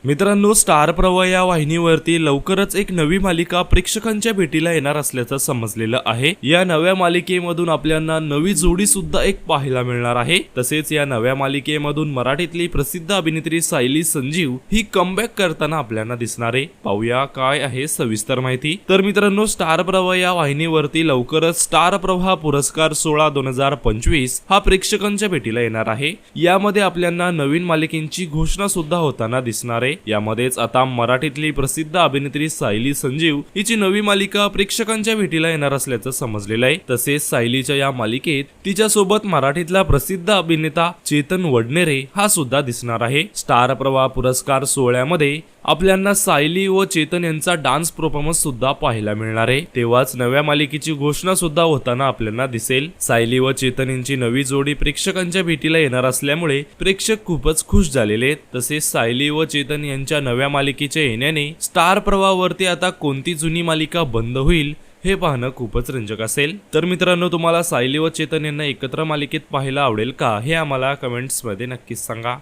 मित्रांनो, स्टार प्रवाह या वाहिनीवरती लवकरच एक नवी मालिका प्रेक्षकांच्या भेटीला येणार असल्याचं समजलेलं आहे। या नव्या मालिकेमधून आपल्याला नवी जोडी सुद्धा एक पाहायला मिळणार आहे। तसेच या नव्या मालिकेमधून मराठीतली प्रसिद्ध अभिनेत्री सायली संजीव ही कमबॅक करताना आपल्याला दिसणार आहे। पाहूया काय आहे सविस्तर माहिती। तर मित्रांनो, स्टार प्रवाह या वाहिनीवरती लवकरच स्टार प्रवाह पुरस्कार सोहळा 2025 हा प्रेक्षकांच्या भेटीला येणार आहे। यामध्ये आपल्याला नवीन मालिकेची घोषणा सुद्धा होताना दिसणार आहे। यामध्येच आता मराठीतली प्रसिद्ध अभिनेत्री सायली संजीव हिची नवी मालिका प्रेक्षकांच्या भेटीला येणार असल्याचं समजलेलं आहे। तसेच सायलीच्या या मालिकेत तिच्या सोबत मराठीतला प्रसिद्ध अभिनेता चेतन वडनेरे हा सुद्धा दिसणार आहे। स्टार प्रवाह पुरस्कार सोहळ्यामध्ये आपल्याला सायली व चेतन यांचा डान्स परफॉर्मन्स सुद्धा पाहायला मिळणार आहे। तेव्हाच नव्या मालिकेची घोषणा सुद्धा होताना आपल्याला दिसेल। सायली व चेतन यांची नवी जोडी प्रेक्षकांच्या भेटीला येणार असल्यामुळे प्रेक्षक खूपच खुश झालेले आहेत। तसेच सायली व चेतन यांच्या नव्या मालिकेच्या येण्याने स्टार प्रवाहावरती आता कोणती जुनी मालिका बंद होईल हे पाहणं खूपच रंजक असेल। तर मित्रांनो, तुम्हाला सायली व चेतन यांना एकत्र मालिकेत पाहायला आवडेल का हे आम्हाला कमेंट्स मध्ये नक्कीच सांगा।